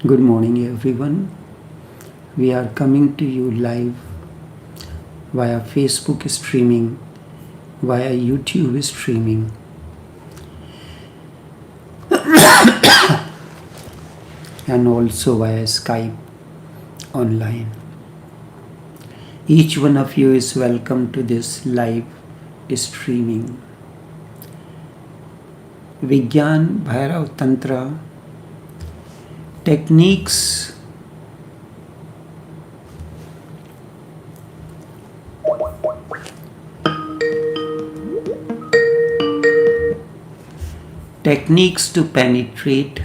Good morning, everyone. We are coming to you live via Facebook streaming, via YouTube streaming, and also via Skype online. Each one of you is welcome to this live streaming. Vigyan Bhairav Tantra techniques to penetrate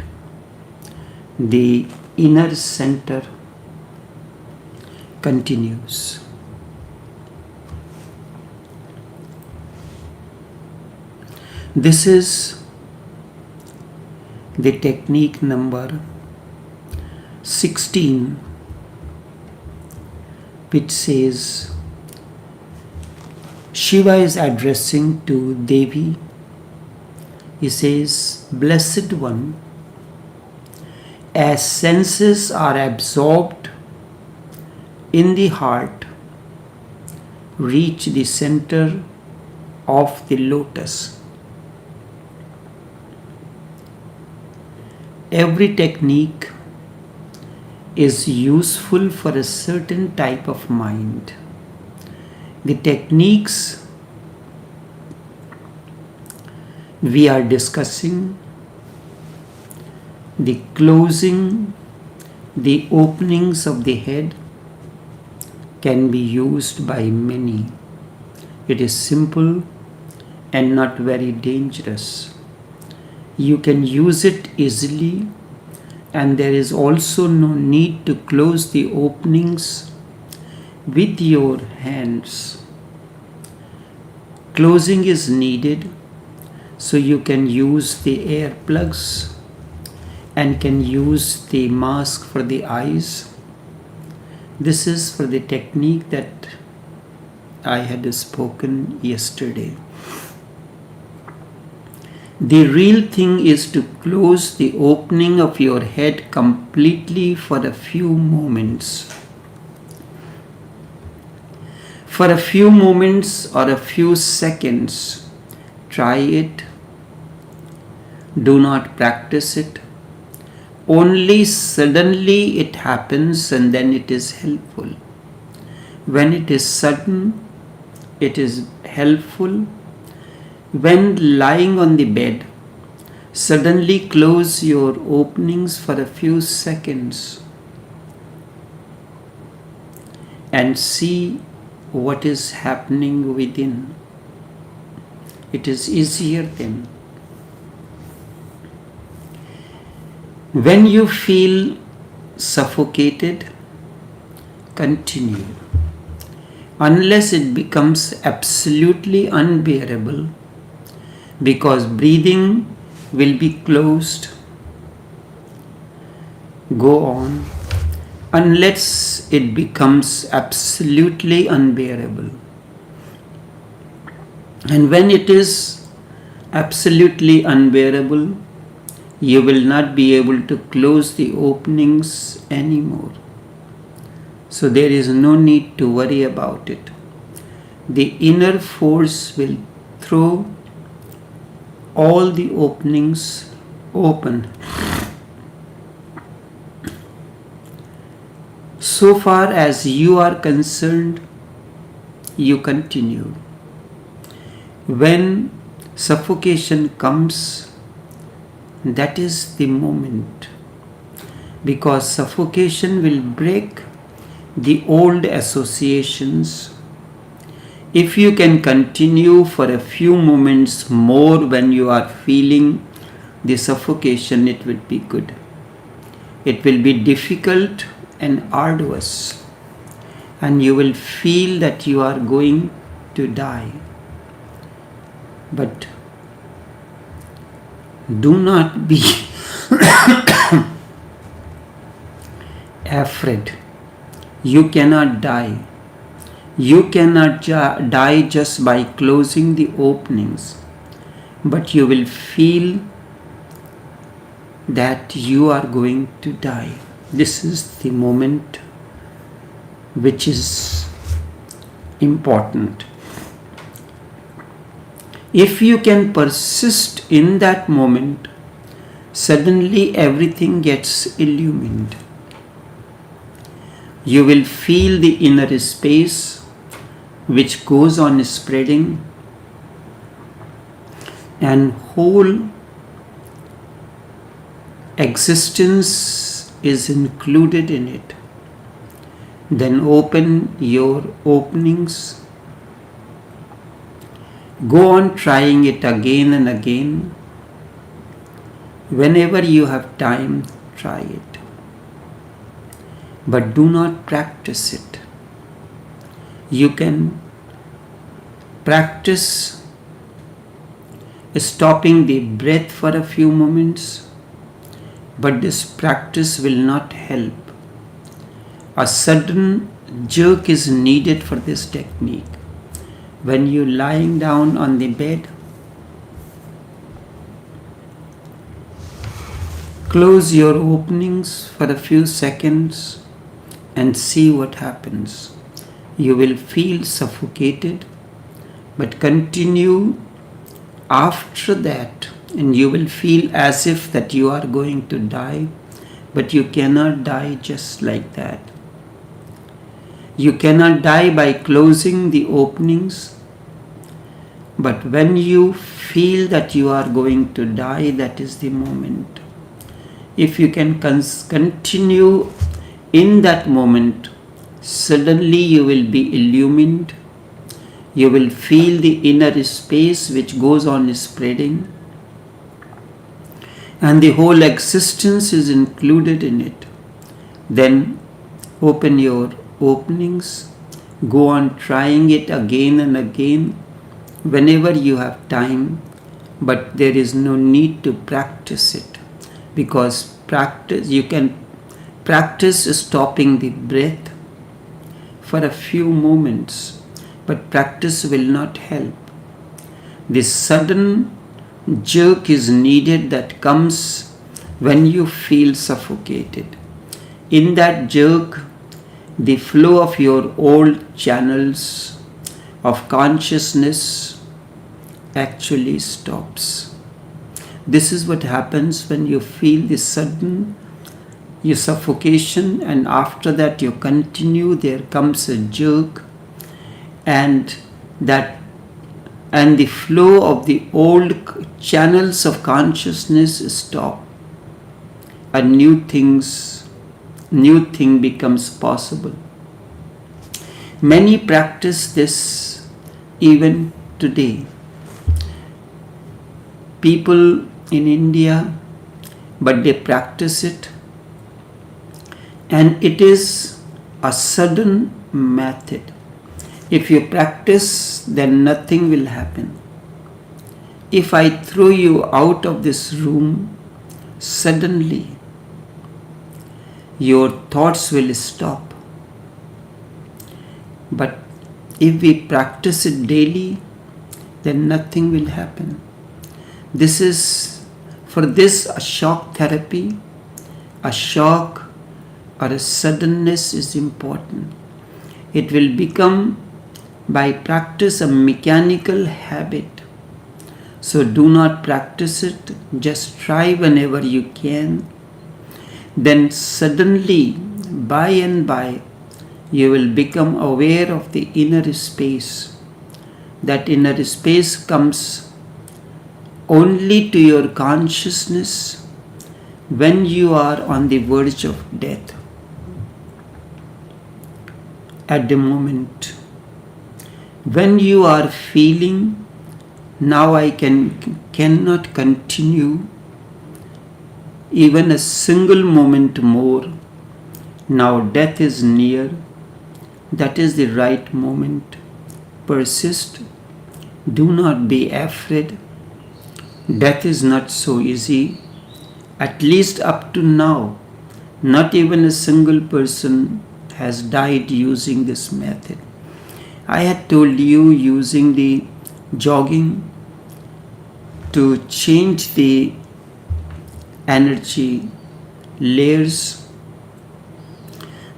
the inner center continues. This is the technique number 16, which says Shiva is addressing to Devi. He says, "Blessed One, as senses are absorbed in the heart, reach the center of the lotus." Every technique is useful for a certain type of mind. The techniques we are discussing, the closing, the openings of the head, can be used by many. It is simple and not very dangerous. You can use it easily, and there is also no need to close the openings with your hands. Closing is needed, so you can use the air plugs and can use the mask for the eyes. This is for the technique that I had spoken yesterday. The real thing is to close the opening of your head completely for a few moments. For a few moments or a few seconds, try it. Do not practice it. Only suddenly it happens, and then it is helpful. When it is sudden, it is helpful. When lying on the bed, suddenly close your openings for a few seconds and see what is happening within. It is easier then. When you feel suffocated, continue. Unless it becomes absolutely unbearable, because breathing will be closed. Go on unless it becomes absolutely unbearable. And when it is absolutely unbearable, you will not be able to close the openings anymore. So there is no need to worry about it. The inner force will throw all the openings open. So far as you are concerned, you continue. When suffocation comes, that is the moment, because suffocation will break the old associations. If you can continue for a few moments more when you are feeling the suffocation, it will be good. It will be difficult and arduous, and you will feel that you are going to die. But do not be afraid. You cannot die. You cannot die just by closing the openings, but you will feel that you are going to die. This is the moment which is important. If you can persist in that moment, suddenly everything gets illumined. You will feel the inner space which goes on spreading, and whole existence is included in it. Then open your openings. Go on trying it again and again. Whenever you have time, try it. But do not practice it. You can practice stopping the breath for a few moments, but this practice will not help. A sudden jerk is needed for this technique. When you're lying down on the bed, close your openings for a few seconds and see what happens. You will feel suffocated, but continue after that, and you will feel as if that you are going to die, but you cannot die just like that. You cannot die by closing the openings, but when you feel that you are going to die, that is the moment. If you can continue in that moment, suddenly you will be illumined. You will feel the inner space which goes on spreading, and the whole existence is included in it. Then open your openings. Go on trying it again and again whenever you have time, but there is no need to practice it, because you can practice stopping the breath for a few moments, but practice will not help. This sudden jerk is needed that comes when you feel suffocated. In that jerk, the flow of your old channels of consciousness actually stops. This is what happens when you feel the sudden your suffocation, and after that you continue, there comes a jerk, and the flow of the old channels of consciousness stop. A new thing becomes possible. Many practice this even today. People in India, but they practice it, and it is a sudden method. If you practice, then nothing will happen. If I throw you out of this room, suddenly your thoughts will stop. But if we practice it daily, then nothing will happen. This is, for this, a shock therapy, a shock or a suddenness is important. It will become by practice a mechanical habit. So do not practice it, just try whenever you can. Then suddenly, by and by, you will become aware of the inner space. That inner space comes only to your consciousness when you are on the verge of death. At the moment when you are feeling, now I cannot continue even a single moment more, now death is near, that is the right moment. Persist, do not be afraid. Death is not so easy. At least up to now, not even a single person has died using this method. I had told you using the jogging to change the energy layers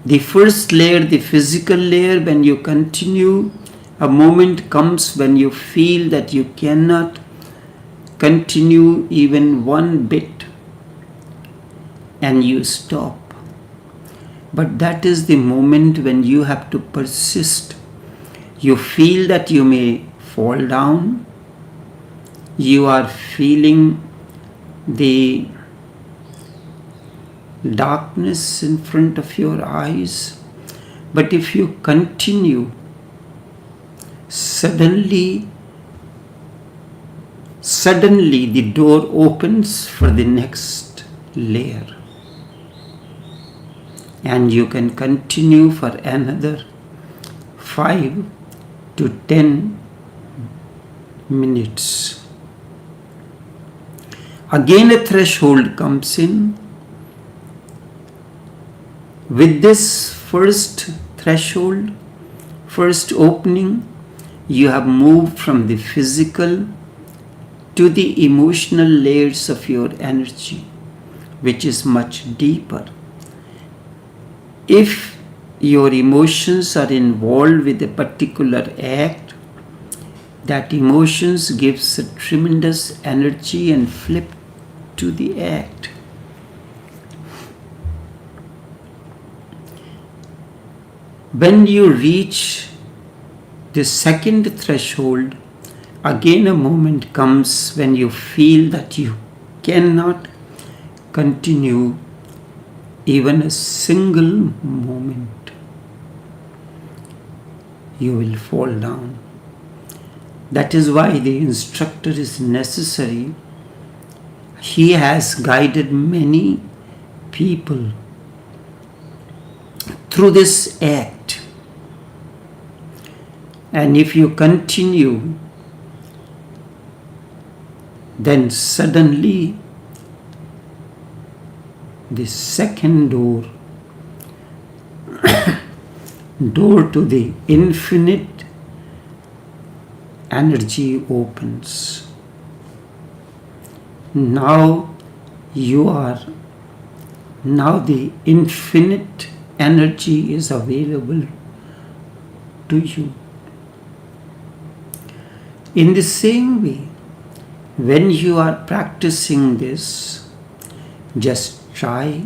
The first layer, the physical layer, when you continue, a moment comes when you feel that you cannot continue even one bit and you stop. But that is the moment when you have to persist. You feel that you may fall down. You are feeling the darkness in front of your eyes. But if you continue, suddenly the door opens for the next layer. And you can continue for another 5 to 10 minutes. Again a threshold comes in. With this first threshold, first opening, you have moved from the physical to the emotional layers of your energy, which is much deeper. If your emotions are involved with a particular act, that emotions gives a tremendous energy and flip to the act. When you reach the second threshold, again a moment comes when you feel that you cannot continue even a single moment. You will fall down. That is why the instructor is necessary. He has guided many people through this act. And if you continue, then suddenly the second door to the infinite energy opens. Now the infinite energy is available to you. In the same way, when you are practicing this, just try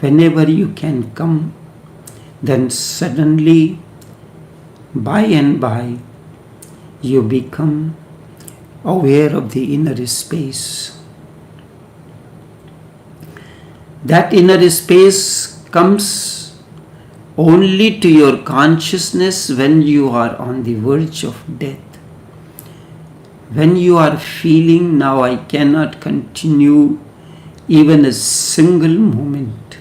whenever you can come, then suddenly, by and by, you become aware of the inner space. That inner space comes only to your consciousness when you are on the verge of death. When you are feeling, now I cannot continue even a single moment.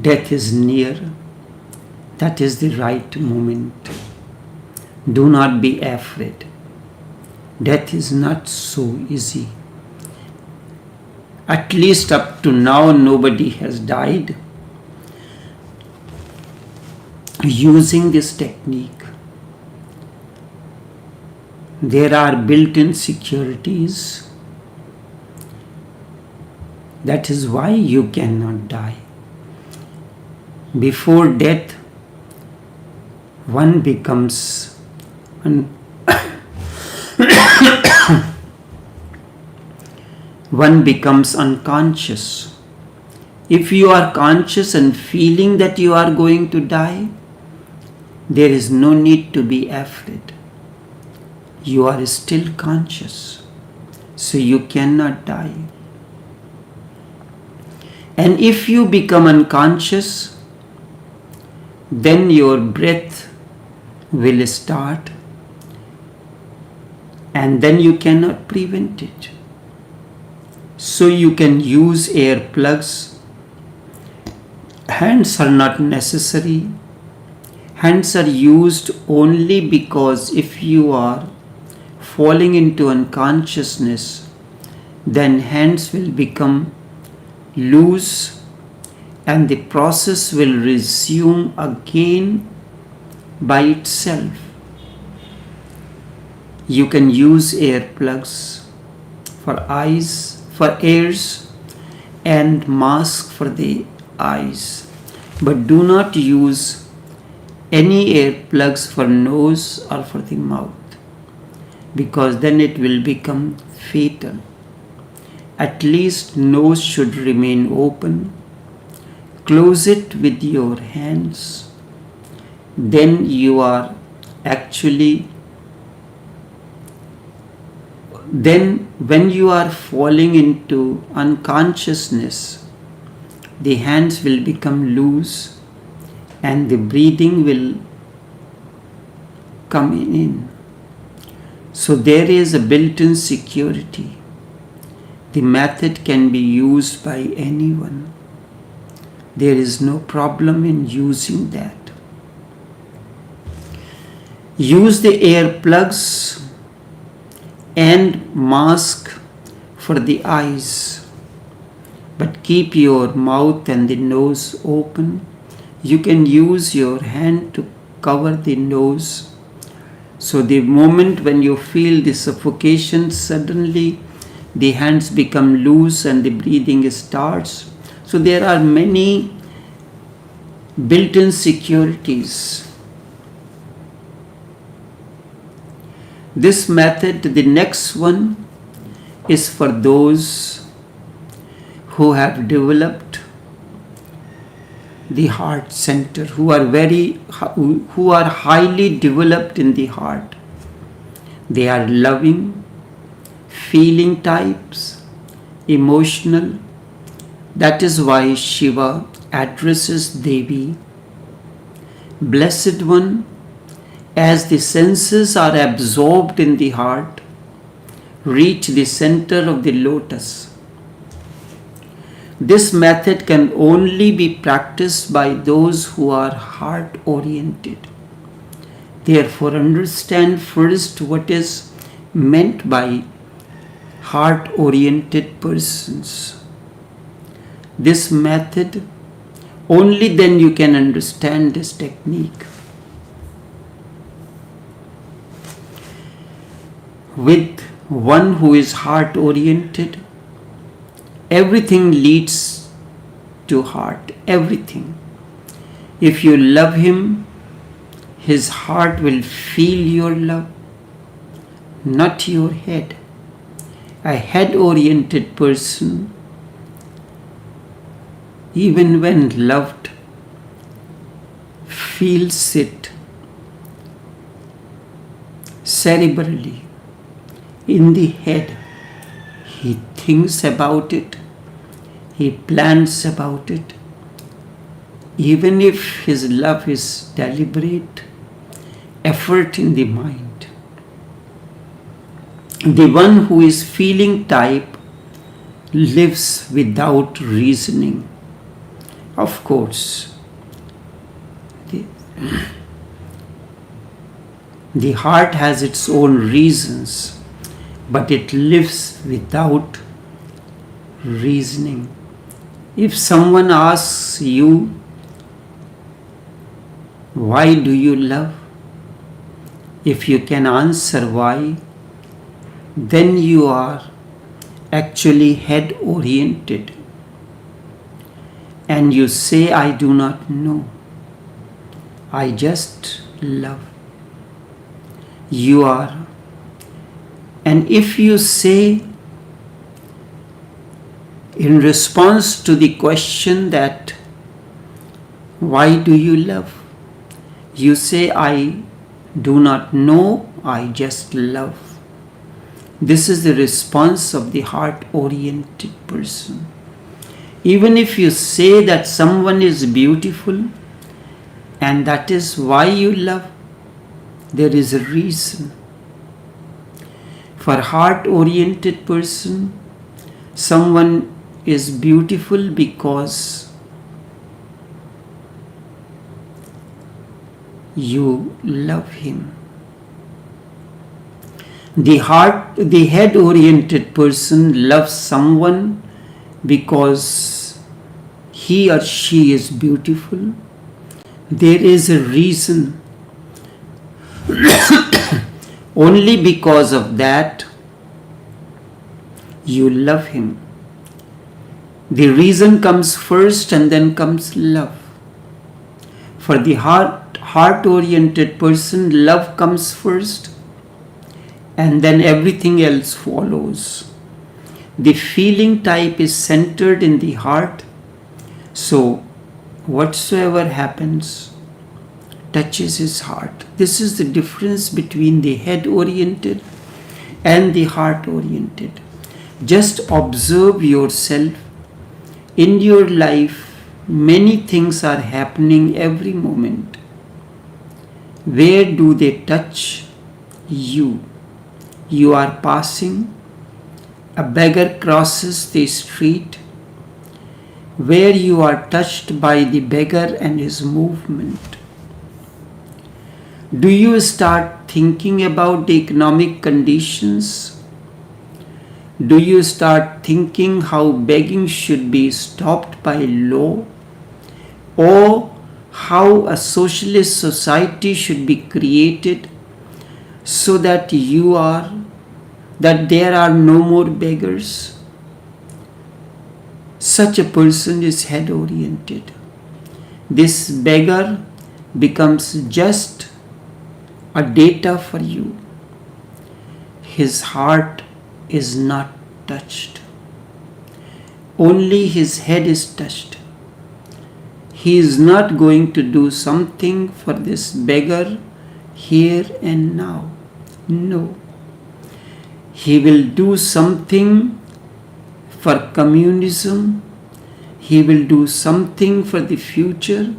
Death is near. That is the right moment. Do not be afraid. Death is not so easy. At least up to now, nobody has died using this technique. There are built-in securities. That is why you cannot die. Before death, one becomes unconscious. If you are conscious and feeling that you are going to die, there is no need to be afraid. You are still conscious, so you cannot die. And if you become unconscious, then your breath will start, and then you cannot prevent it. So you can use air plugs. Hands are not necessary. Hands are used only because if you are falling into unconsciousness, then hands will become loose and the process will resume again by itself. You can use air plugs for eyes, for ears, and mask for the eyes. But do not use any air plugs for nose or for the mouth, because then it will become fatal. At least nose should remain open. Close it with your hands. Then you are actually, then when you are falling into unconsciousness, the hands will become loose and the breathing will come in. So there is a built-in security. The method can be used by anyone. There is no problem in using that. Use the air plugs and mask for the eyes, but keep your mouth and the nose open. You can use your hand to cover the nose. So the moment when you feel the suffocation, suddenly the hands become loose and the breathing starts. So there are many built-in securities. This method, the next one, is for those who have developed the heart center, who are highly developed in the heart. They are loving, feeling types, emotional. That is why Shiva addresses Devi, Blessed One. As the senses are absorbed in the heart, reach the center of the lotus. This method can only be practiced by those who are heart-oriented. Therefore, understand first what is meant by heart-oriented persons. This method, only then you can understand this technique. With one who is heart-oriented, everything leads to heart, everything. If you love him, his heart will feel your love, not your head. A head-oriented person, even when loved, feels it cerebrally. In the head, he thinks about it, he plans about it. Even if his love is deliberate, effort in the mind. The one who is feeling type lives without reasoning. Of course, the heart has its own reasons, but it lives without reasoning. If someone asks you, why do you love? If you can answer why, then you are actually head oriented. And you say, I do not know. I just love. You are. And if you say, in response to the question that, why do you love? You say, I do not know, I just love. This is the response of the heart-oriented person. Even if you say that someone is beautiful and that is why you love, there is a reason. For heart-oriented person, someone is beautiful because you love him. The head-oriented person loves someone because he or she is beautiful. There is a reason. Only because of that you love him. The reason comes first and then comes love. For the heart-oriented person, love comes first and then everything else follows. The feeling type is centered in the heart, so whatsoever happens touches his heart. This is the difference between the head-oriented and the heart-oriented. Just observe yourself. In your life, many things are happening every moment. Where do they touch you? You are passing. A beggar crosses the street. Where you are touched by the beggar and his movement. Do you start thinking about the economic conditions? Do you start thinking how begging should be stopped by law? Or how a socialist society should be created so that there are no more beggars? Such a person is head-oriented. This beggar becomes just a data for you. His heart is not touched. Only his head is touched. He is not going to do something for this beggar here and now. No. He will do something for communism. He will do something for the future.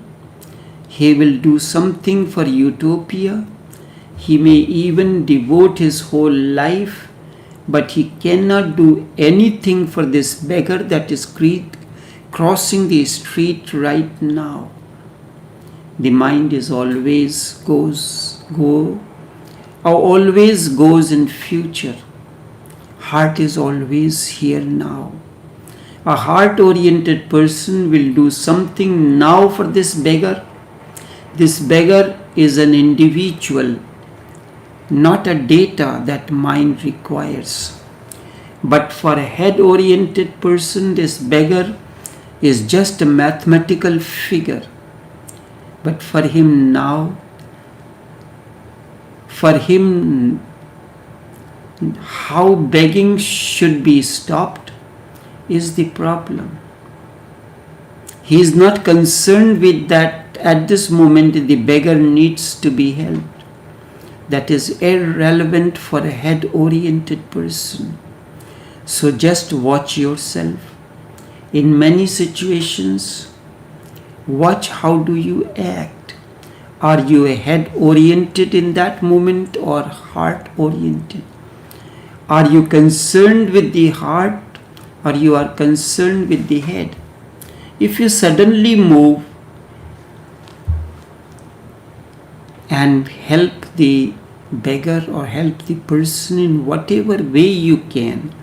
He will do something for utopia. He may even devote his whole life, but he cannot do anything for this beggar that is crossing the street right now. The mind is always goes in future. Heart is always here now. A heart-oriented person will do something now for this beggar. This beggar is an individual, not a data that mind requires. But for a head-oriented person, this beggar is just a mathematical figure. But for him now, how begging should be stopped is the problem. He is not concerned with that at this moment the beggar needs to be helped. That is irrelevant for a head-oriented person. So just watch yourself. In many situations, watch how do you act. Are you a head-oriented in that moment or heart-oriented? Are you concerned with the heart or you are concerned with the head? If you suddenly move and help the beggar or help the person in whatever way you can,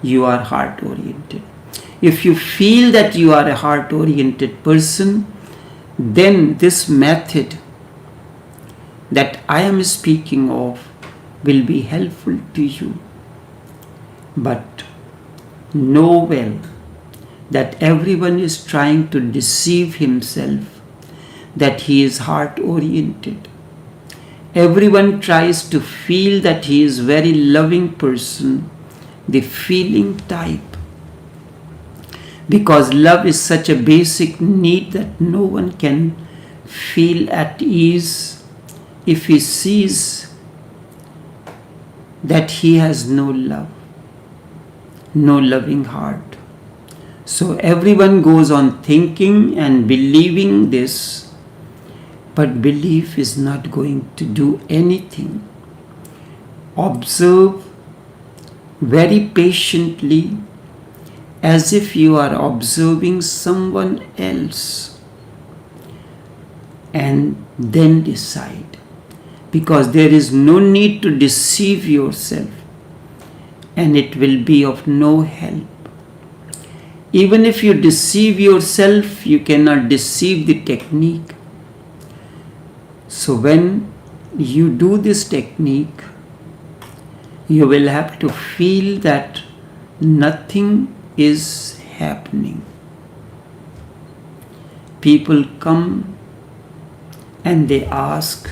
you are heart-oriented. If you feel that you are a heart-oriented person, then this method that I am speaking of will be helpful to you. But know well that everyone is trying to deceive himself that he is heart-oriented. Everyone tries to feel that he is very loving person, the feeling type. Because love is such a basic need that no one can feel at ease if he sees that he has no love, no loving heart. So everyone goes on thinking and believing this, but belief is not going to do anything. Observe very patiently as if you are observing someone else, and then decide, because there is no need to deceive yourself and it will be of no help. Even if you deceive yourself, you cannot deceive the technique. So when you do this technique, you will have to feel that nothing is happening. People come and they ask,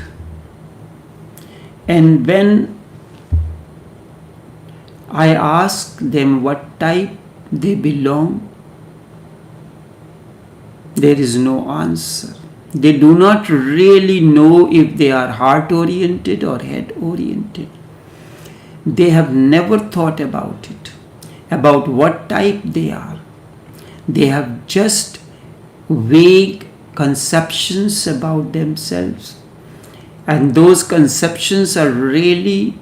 and when I ask them what type they belong, there is no answer. They do not really know if they are heart-oriented or head-oriented. They have never thought about it, about what type they are. They have just vague conceptions about themselves, and those conceptions are really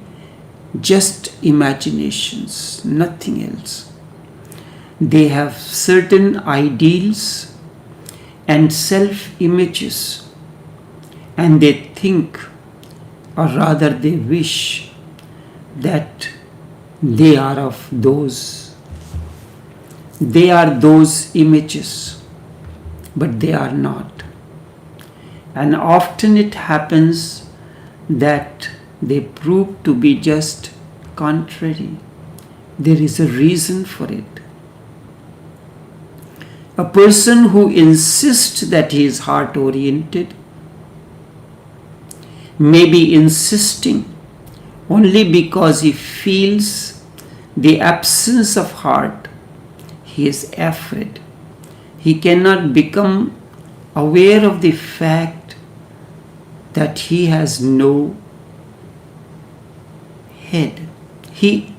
just imaginations, nothing else. They have certain ideals and self-images, and they think, or rather they wish, that they are of those. They are those images, but they are not. And often it happens that they prove to be just contrary. There is a reason for it. A person who insists that he is heart-oriented may be insisting only because he feels the absence of heart. He is afraid. He cannot become aware of the fact that he has no head. He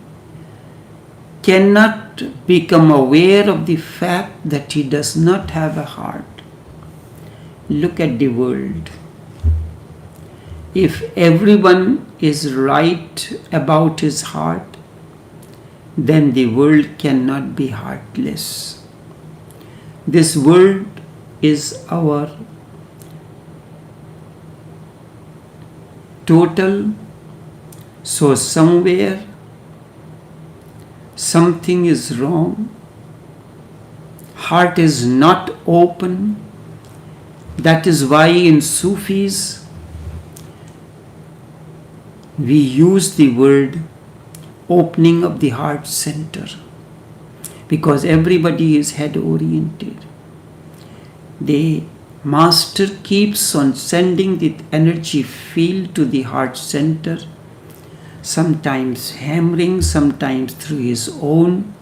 cannot become aware of the fact that he does not have a heart. Look at the world. If everyone is right about his heart, then the world cannot be heartless. This world is our total, so somewhere something is wrong. Heart is not open. That is why in Sufis we use the word opening of the heart center, because everybody is head oriented. The master keeps on sending the energy field to the heart center, sometimes hammering, sometimes through his own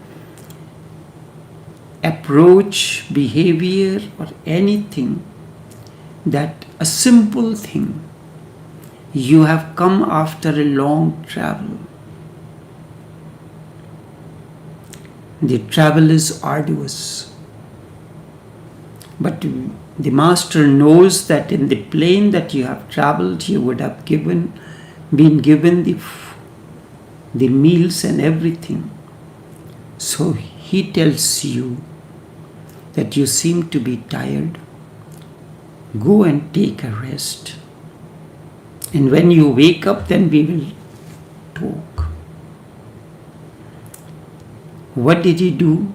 approach, behavior, or anything, that a simple thing. You have come after a long travel. The travel is arduous. But the master knows that in the plane that you have traveled, you would have been given the meals and everything. So he tells you that you seem to be tired. Go and take a rest. And when you wake up, then we will talk. What did he do?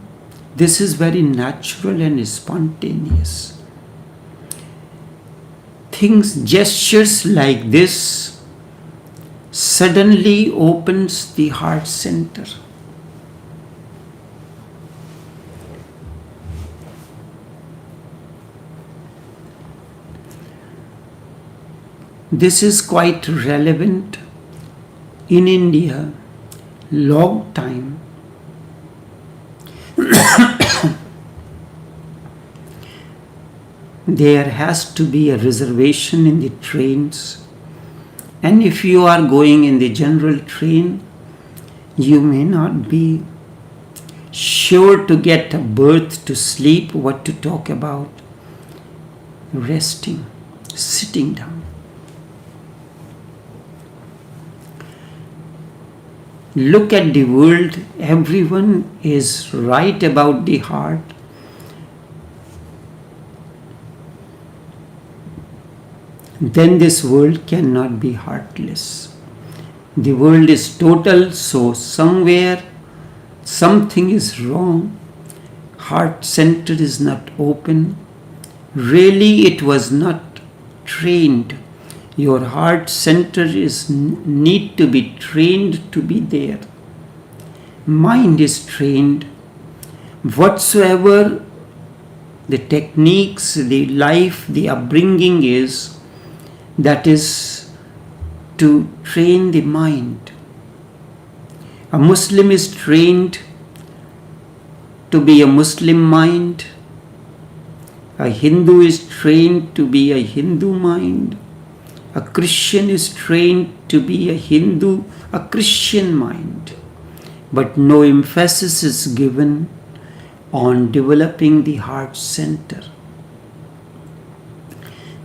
This is very natural and spontaneous. Gestures like this suddenly opens the heart center. This is quite relevant in India, long time. There has to be a reservation in the trains, and if you are going in the general train, you may not be sure to get a berth to sleep, what to talk about, resting, sitting down. Look at the world, everyone is right about the heart. Then this world cannot be heartless. The world is total, so somewhere something is wrong. Heart center is not open. Really, it was not trained. Your heart center need to be trained to be there. Mind is trained, Whatsoever the techniques, the life, the upbringing is, that is to train the mind. A Muslim is trained to be a Muslim mind. A Hindu is trained to be a Hindu mind. A Christian is trained to be a Christian mind. But no emphasis is given on developing the heart center.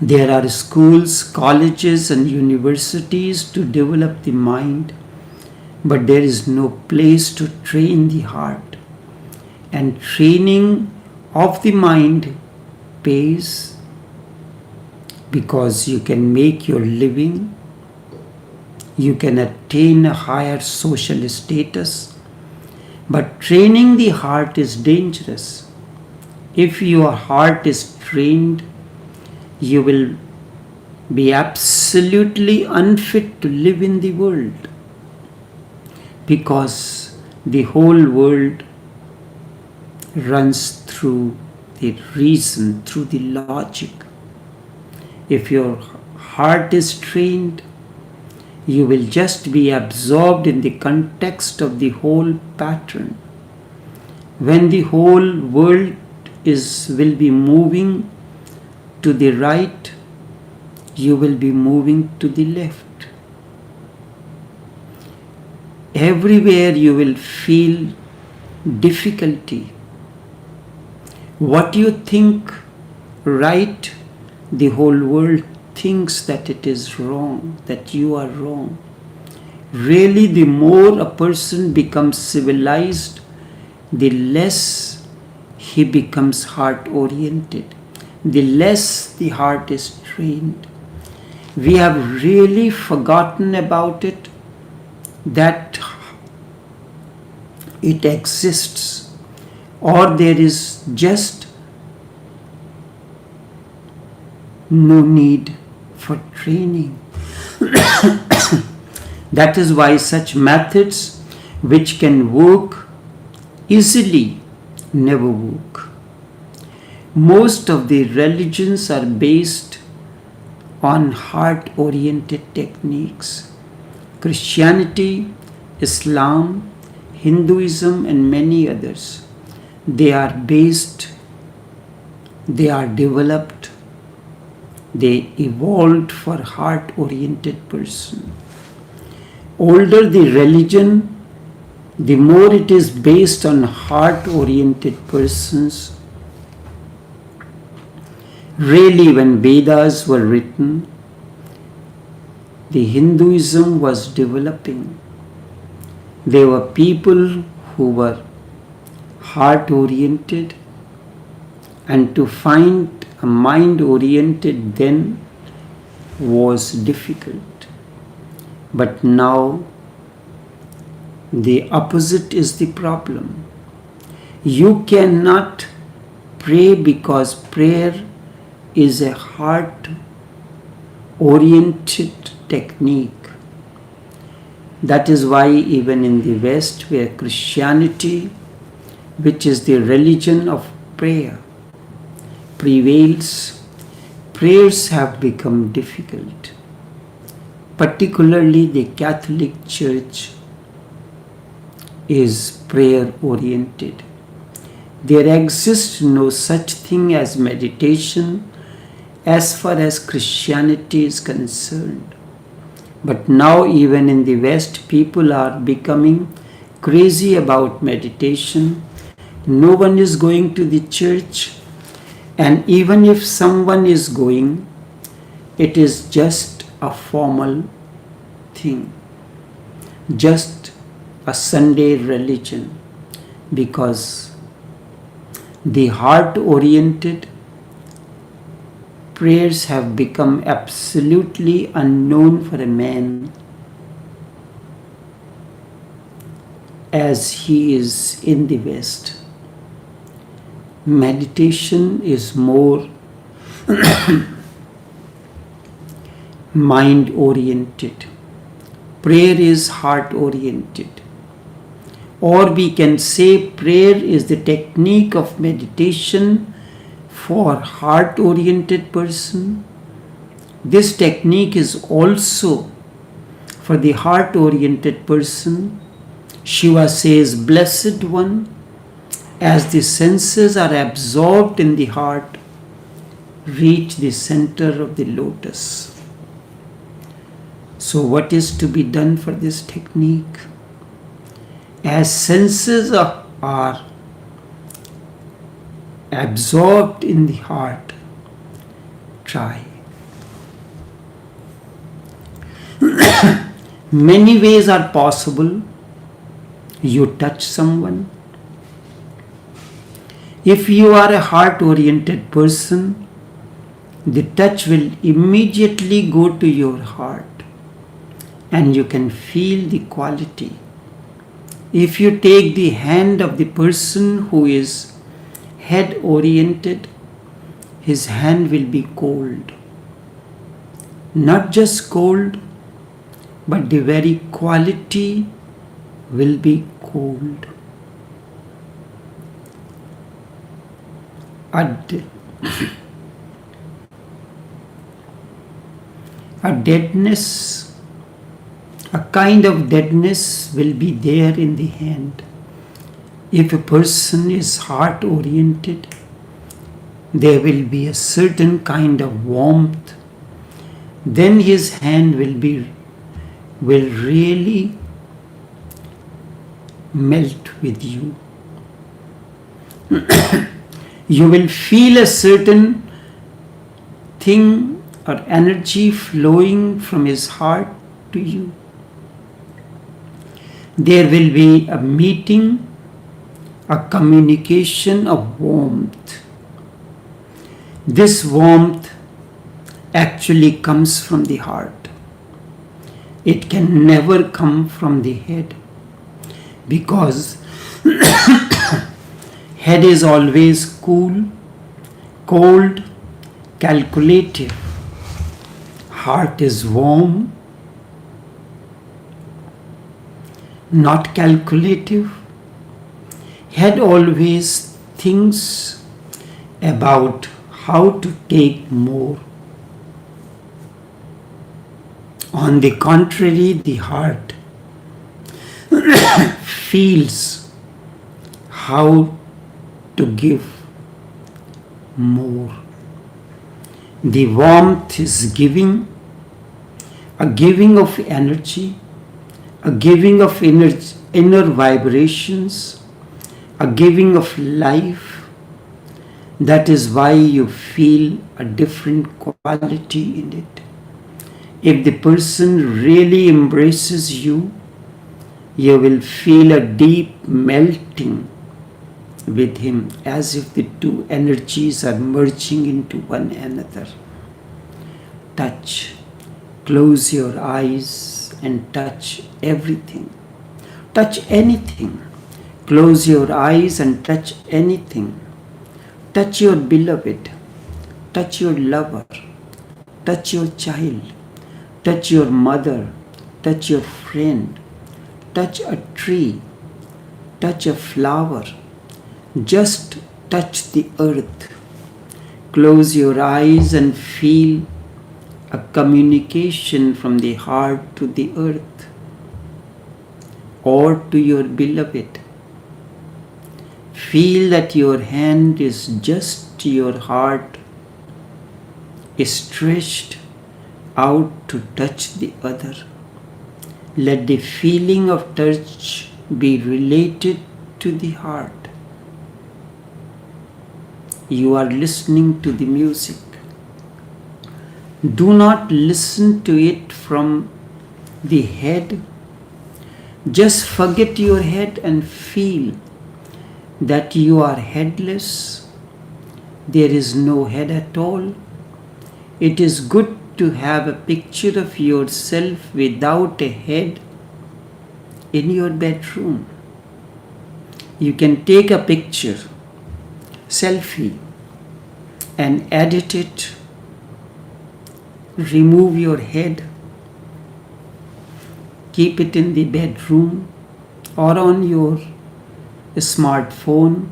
There are schools, colleges, and universities to develop the mind, but there is no place to train the heart. And training of the mind pays, because you can make your living, you can attain a higher social status. But training the heart is dangerous. If your heart is trained, you will be absolutely unfit to live in the world, because the whole world runs through the reason, through the logic. If your heart is trained, you will just be absorbed in the context of the whole pattern. When the whole world will be moving to the right, you will be moving to the left. Everywhere you will feel difficulty. What you think right, the whole world thinks that it is wrong, that you are wrong. Really, the more a person becomes civilized, the less he becomes heart-oriented, the less the heart is trained. We have really forgotten about it, that it exists, or there is just no need for training. That is why such methods which can work easily never work. Most of the religions are based on heart-oriented techniques. Christianity, Islam, Hinduism, and many others. They are developed, they evolved for heart-oriented person. Older the religion, the more it is based on heart-oriented persons. Really, when Vedas were written, the Hinduism was developing. There were people who were heart-oriented, and to find a mind-oriented then was difficult. But now the opposite is the problem. You cannot pray, because prayer is a heart-oriented technique. That is why even in the West, where Christianity, which is the religion of prayer, prevails, prayers have become difficult. Particularly the Catholic Church is prayer-oriented. There exists no such thing as meditation as far as Christianity is concerned. But now even in the West, people are becoming crazy about meditation. No one is going to the church, and even if someone is going, it is just a formal thing, just a Sunday religion, because the heart-oriented prayers have become absolutely unknown for a man as he is in the West. Meditation is more mind-oriented. Prayer is heart-oriented. Or we can say prayer is the technique of meditation for heart-oriented person. This technique is also for the heart-oriented person. Shiva says, Blessed One, as the senses are absorbed in the heart, reach the center of the lotus. So what is to be done for this technique? As senses are absorbed in the heart, try. Many ways are possible. You touch someone. If you are a heart-oriented person, the touch will immediately go to your heart and you can feel the quality. If you take the hand of the person who is head-oriented, his hand will be cold. Not just cold, but the very quality will be cold. A deadness, a kind of deadness will be there in the hand. If a person is heart-oriented, there will be a certain kind of warmth. Then his hand will really melt with you. You will feel a certain thing or energy flowing from his heart to you. There will be a meeting, a communication of warmth. This warmth actually comes from the heart. It can never come from the head, because head is always cool, cold, calculative. Heart is warm, not calculative. Head always thinks about how to take more. On the contrary, the heart feels how to give more. The warmth is giving, a giving of energy, a giving of inner vibrations, a giving of life. That is why you feel a different quality in it. If the person really embraces you, you will feel a deep melting with him, as if the two energies are merging into one another. Touch. Close your eyes and touch everything. Touch anything. Close your eyes and touch anything. Touch your beloved. Touch your lover. Touch your child. Touch your mother. Touch your friend. Touch a tree. Touch a flower. Just touch the earth. Close your eyes and feel a communication from the heart to the earth or to your beloved. Feel that your hand is just your heart stretched out to touch the other. Let the feeling of touch be related to the heart. You are listening to the music. Do not listen to it from the head. Just forget your head and feel that you are headless. There is no head at all. It is good to have a picture of yourself without a head in your bedroom. You can take a picture, selfie, and edit it. Remove your head. Keep it in the bedroom or on your smartphone,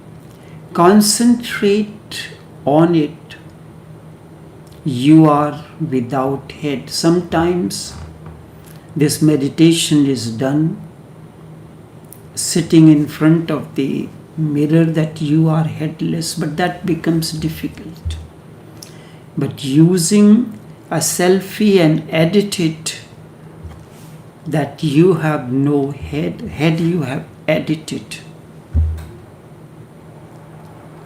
concentrate on it. You are without head. Sometimes this meditation is done sitting in front of the mirror that you are headless, but that becomes difficult. But using a selfie and edit it that you have no head you have edited.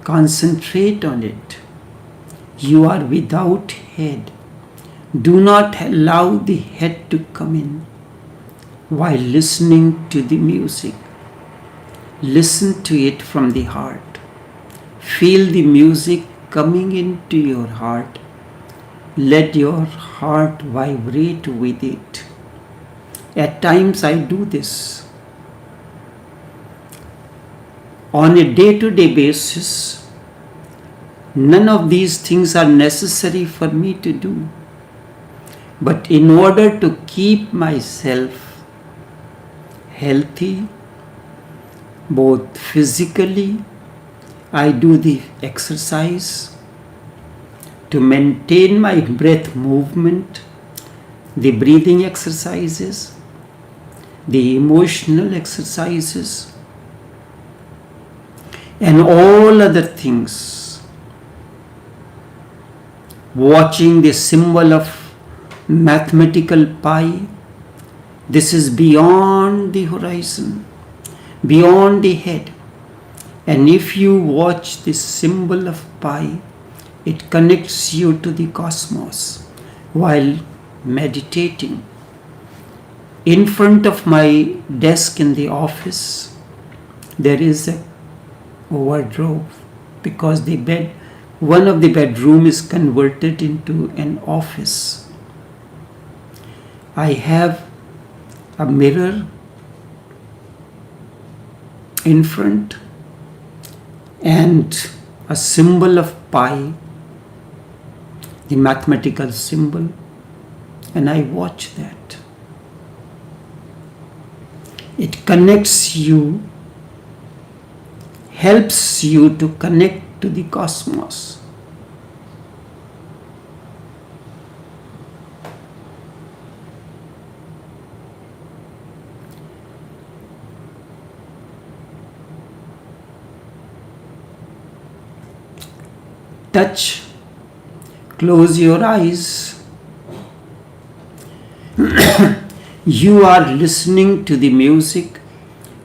Concentrate on it. You are without head. Do not allow the head to come in while listening to the music. Listen to it from the heart. Feel the music coming into your heart. Let your heart vibrate with it. At times I do this. On a day-to-day basis, none of these things are necessary for me to do. But in order to keep myself healthy, both physically, I do the exercise to maintain my breath movement, the breathing exercises, the emotional exercises, and all other things. Watching the symbol of mathematical pi, this is beyond the horizon, beyond the head. And if you watch this symbol of pi, it connects you to the cosmos while meditating. In front of my desk in the office, there is a wardrobe because one of the bedroom is converted into an office. I have a mirror in front and a symbol of pi, the mathematical symbol, and I watch that. It connects you, helps you to connect to the cosmos. Touch, close your eyes. You are listening to the music.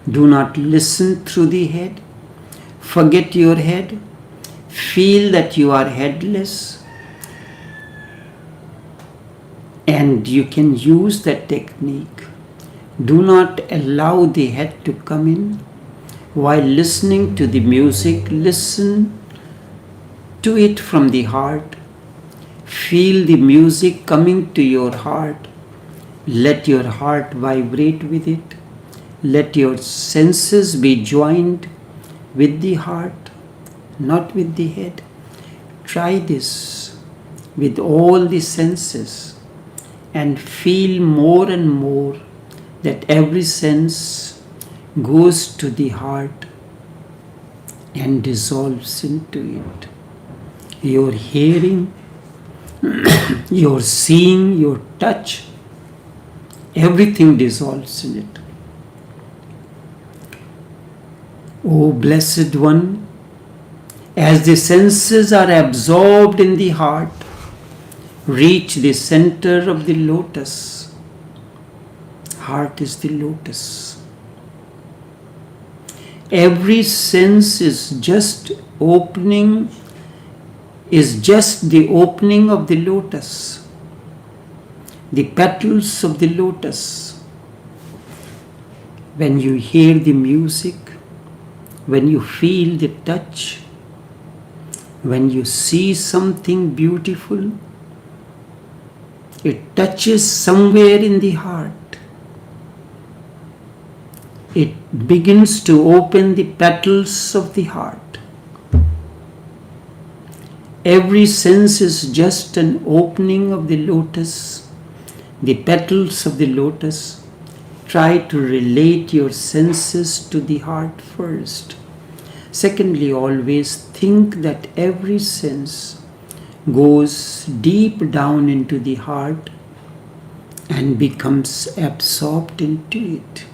Do not listen through the head. Forget your head. Feel that you are headless. And you can use that technique. Do not allow the head to come in. While listening to the music, listen to it from the heart. Feel the music coming to your heart. Let your heart vibrate with it. Let your senses be joined with the heart, not with the head. Try this with all the senses and feel more and more that every sense goes to the heart and dissolves into it. Your hearing, your seeing, your touch, everything dissolves in it. O Blessed One, as the senses are absorbed in the heart, reach the center of the lotus. Heart is the lotus. Every sense is just the opening of the lotus, the petals of the lotus. When you hear the music, when you feel the touch, when you see something beautiful, it touches somewhere in the heart. It begins to open the petals of the heart. Every sense is just an opening of the lotus, the petals of the lotus. Try to relate your senses to the heart first. Secondly, always think that every sense goes deep down into the heart and becomes absorbed into it.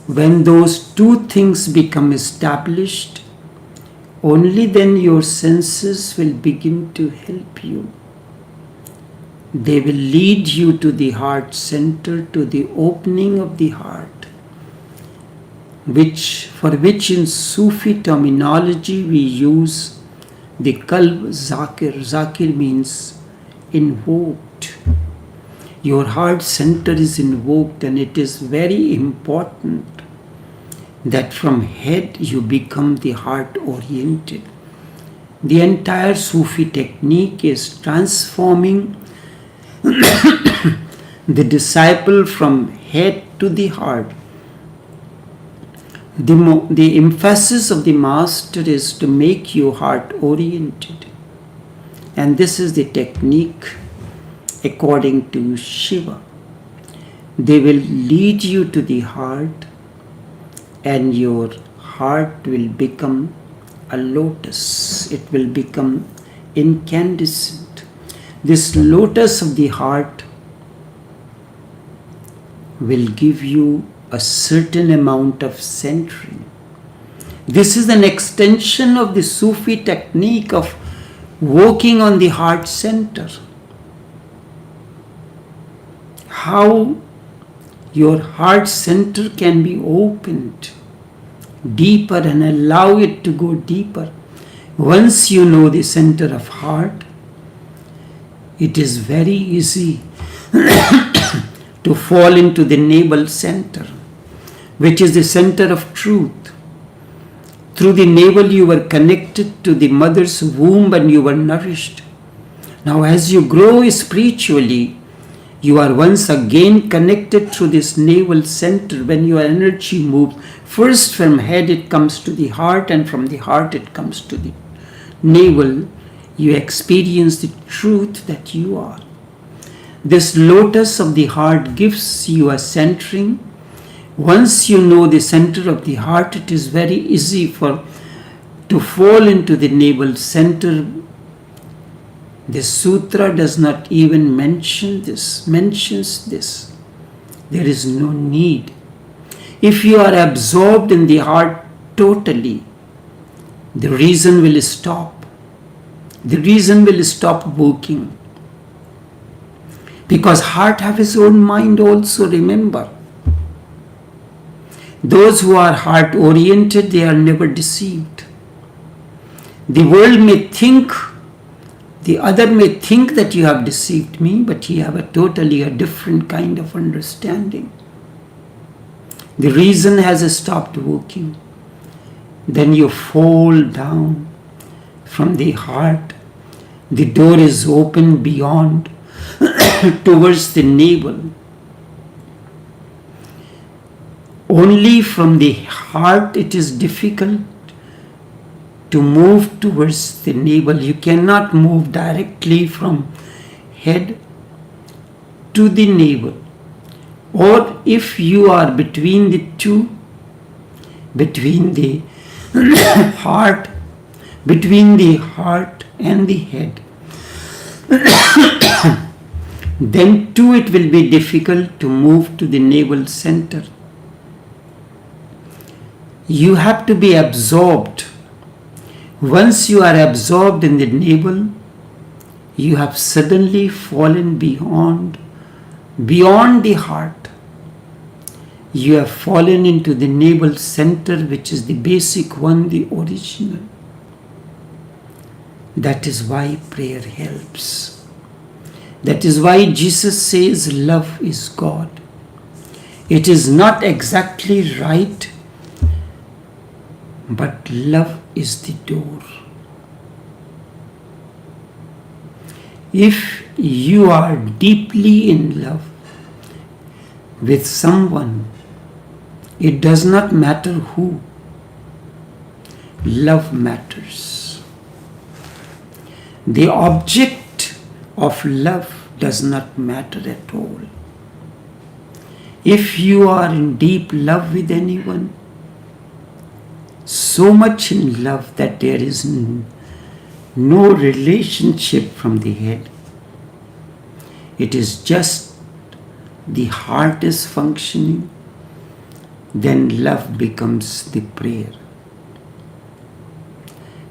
When those two things become established, only then your senses will begin to help you. They will lead you to the heart center, to the opening of the heart, for which in Sufi terminology we use the Qalb Zakir. Zakir means invoked. Your heart center is invoked, and it is very important that from head you become the heart oriented. The entire Sufi technique is transforming the disciple from head to the heart. The emphasis of the master is to make you heart oriented, and this is the technique according to Shiva. They will lead you to the heart, and your heart will become a lotus. It will become incandescent. This lotus of the heart will give you a certain amount of centering. This is an extension of the Sufi technique of working on the heart center. How your heart center can be opened deeper and allow it to go deeper. Once you know the center of heart, it is very easy to fall into the navel center, which is the center of truth. Through the navel you were connected to the mother's womb and you were nourished. Now as you grow spiritually, you are once again connected through this navel center. When your energy moves, first from head it comes to the heart, and from the heart it comes to the navel. You experience the truth that you are. This lotus of the heart gives you a centering. Once you know the center of the heart, it is very easy to fall into the navel center. This sutra does not even mentions this. There is no need. If you are absorbed in the heart totally, the reason will stop. The reason will stop working. Because heart have its own mind also, remember. Those who are heart oriented, they are never deceived. The world may think, the other may think that you have deceived me, but you have a totally different kind of understanding. The reason has stopped working. Then you fall down from the heart. The door is open beyond towards the navel. Only from the heart it is difficult to move towards the navel. You cannot move directly from head to the navel. Or if you are between the two, between the heart and the head, then too it will be difficult to move to the navel center. You have to be absorbed. Once you are absorbed in the navel, you have suddenly fallen beyond the heart. You have fallen into the navel center, which is the basic one, the original. That is why prayer helps. That is why Jesus says love is God. It is not exactly right, but love is the door. If you are deeply in love with someone, it does not matter who. Love matters. The object of love does not matter at all. If you are in deep love with anyone, so much in love that there is no relationship from the head. It is just the heart is functioning, then love becomes the prayer.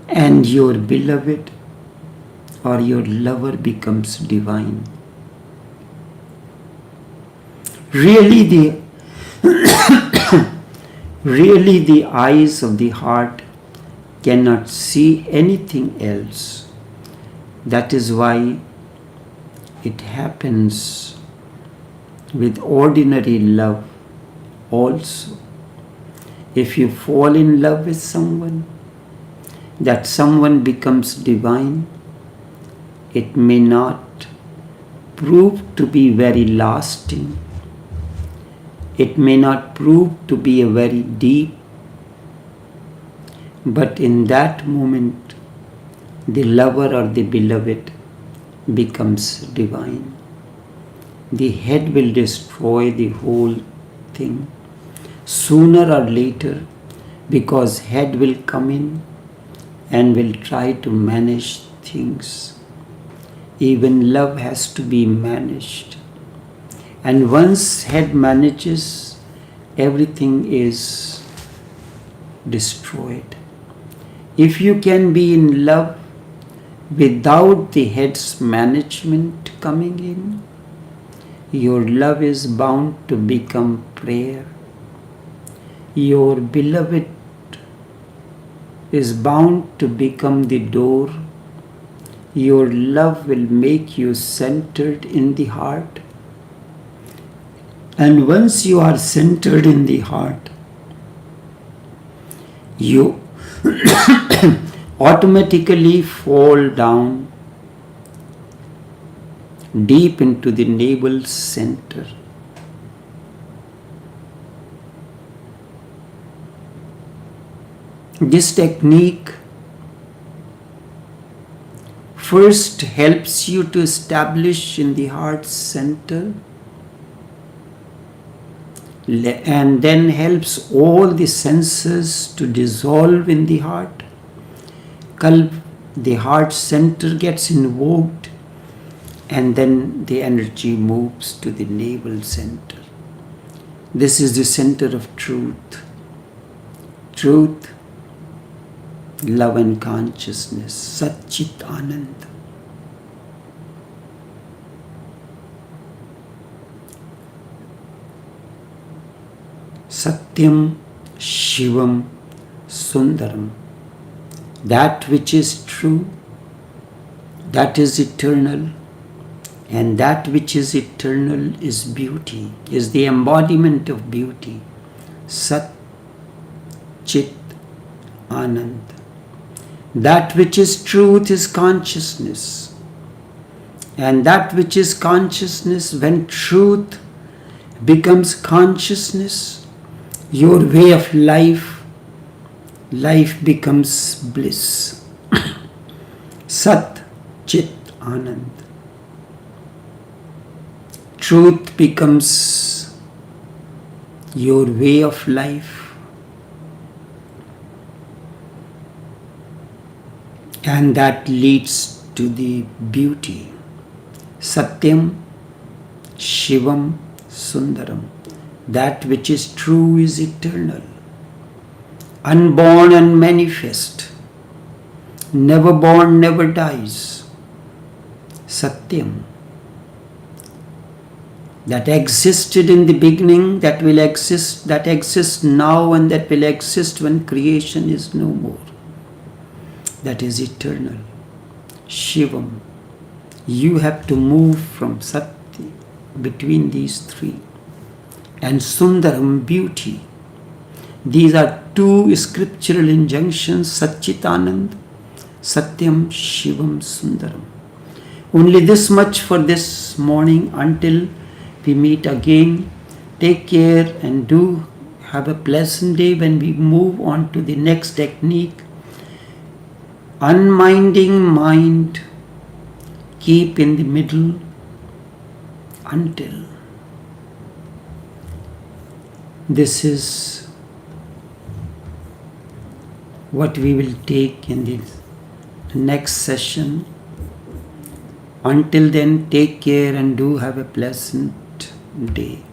And your beloved or your lover becomes divine. Really the eyes of the heart cannot see anything else. That is why it happens with ordinary love also. If you fall in love with someone, that someone becomes divine, it may not prove to be very lasting. It may not prove to be a very deep, but in that moment, the lover or the beloved becomes divine. The head will destroy the whole thing sooner or later, because head will come in and will try to manage things. Even love has to be managed. And once head manages, everything is destroyed. If you can be in love without the head's management coming in, your love is bound to become prayer. Your beloved is bound to become the door. Your love will make you centered in the heart. And once you are centered in the heart, you automatically fall down deep into the navel center. This technique first helps you to establish in the heart center, and then helps all the senses to dissolve in the heart. The heart center gets invoked, and then the energy moves to the navel center. This is the center of truth. Truth, love and consciousness, Satchit Anand. Satyam, Shivam, Sundaram. That which is true, that is eternal, and that which is eternal is beauty, is the embodiment of beauty. Sat, Chit, Anand. That which is truth is consciousness. And that which is consciousness, when truth becomes consciousness, your way of life becomes bliss. Sat, Chit, Anand. Truth becomes your way of life. And that leads to the beauty. Satyam, Shivam, Sundaram. That which is true is eternal, unborn and manifest, never born, never dies. Satyam. That existed in the beginning, that will exist, that exists now, and that will exist when creation is no more. That is eternal. Shivam. You have to move from Satya between these three. And Sundaram, beauty. These are two scriptural injunctions, Satchitanand, Satyam, Shivam, Sundaram. Only this much for this morning. Until we meet again, take care and do have a pleasant day when we move on to the next technique. Unminding mind, keep in the middle until. This is what we will take in the next session. Until then, take care and do have a pleasant day.